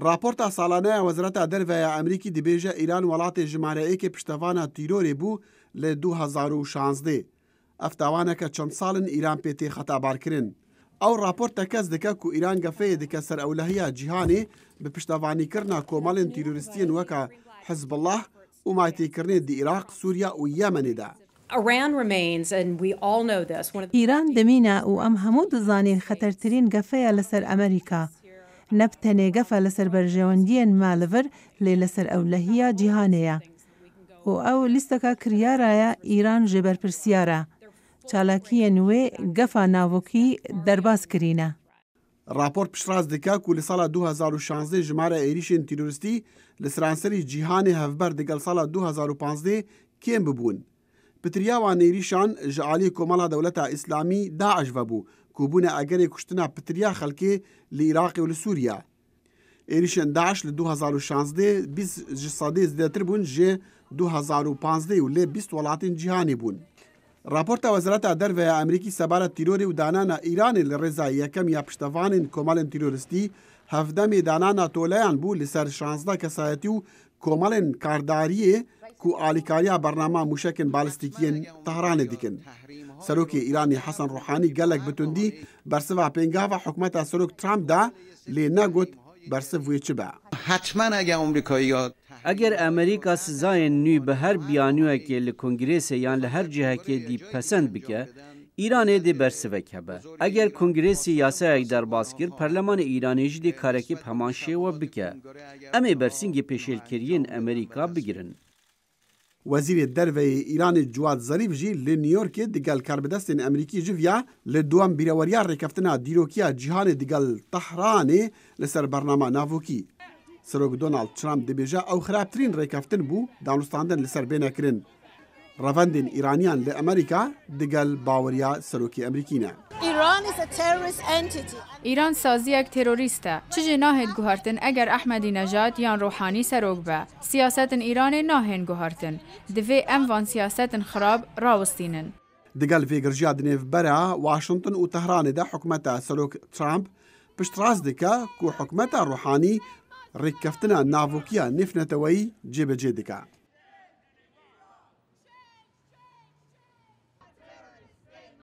راپۆرتا ساڵانەیە وەزارەتە دەرڤەیە ئەمریکی دەبێژە ئیران وڵاتی ژمارەیەکی پشتەوانە تیرۆری بوو لە 2016. ئەف تاوانەکە چەند ساڵن ئیران پێتێ خەتابارکردن. ئەو راپۆرتە کەس دەکە و ئیران گەفەیە دکە سەر ئەولەهەیە جیهانێ بە پشتەوانیکردنا کۆمەڵێن تیرۆریستیان وەکە حزب الله و مایتێکردنێ دی عێراق، سووریا و یەمەنێدا. ئیران دەمینە و ئەم هەموو دەزانین خەتەرترین گەفەیە لەسەر ئەمریکا. نەبتەنێ گەفە لەسەر بەرژەوەندیان مالڤر لێ لەسەر ئەولەهیە جیهانەیە. و ئەو لیستەکە کریارایە ئیران ژێبەرپرسیارە. چالاکیە نوێ گەفە ناوۆکی دەرباز کرینە. راپۆرت پشتڕاز دکە و لە ساڵە 2016 ژمارە عێریشên تیرۆریستی لە سرانسەری جیهانê hevber digel sala 2015 kêm bibûn. Pitiriya wan êrîşan ji aliyê Komala Dewleta İslamî Daeş vebû ku bûne egerê kuştina pitiriya xelkê li Iraqê û li Sûriya. Êrîşên Daeş li 2016 bîst ji sedê zêdetir bûn ji 2015 û lê 20 welatên cîhanê bûn. Raporta Wezareta Derveya Emerîkî sebaret tîrorê û danana Îranê li rêza yekem ya piştevanên komalên tîroristî hevdemê danana toleyan bû li ser 16 kesayetî û komalên kardariyê ku alîkariya bernama mûşekên balîstîkiyên Tehranê dikin. Serokê Îranê Hesan Ruhanî gelek bi tundî bersiva pêngava hikûmeta Serok Trump da lê negot bersiv wê çi be. Eger Amerîka sizayên nû bi her biyanûyekê li Kongresê yan li her cihekê dî pesend bike, İranê dê bersivek hebe. Eger Kongresî yasayek derbas kir, Perlemanê Îranê jî dê karekî heman şêwe bike. Em ê bersîngê pêşêlkiriyên Amerîka bigirin. Wezîrê Derveyê Îranê Ciwad Zarîf jî li New Yorkê digel karbidestên Emerîkî jiviya li duem bîreweriya rêkeftina dîrokiya cîhanê digel Tehranê li ser bernama navokî. Serok Donald Trump dibêje ew xirabtirîn rêkeftin bû danûstandin li ser bênekirin. Revendên Îraniyan li Amerîka digel baweriya serokê Emerîkî ne. İran saziyek terorîst e. Çi jî nahêt guhartin eger Ahmedînejad yan Rohanî serok be. Siyasetên Îranê nahên guhartin. Divê em van siyasetên xirab rawistînin. Digel vêgirjiya dinêvbera Washington û Tehranê de hikûmeta Serok Trump piştrast dike ku hikûmeta Rohanî rêkeftina navokiya nêfneteweyî cêbecê dike.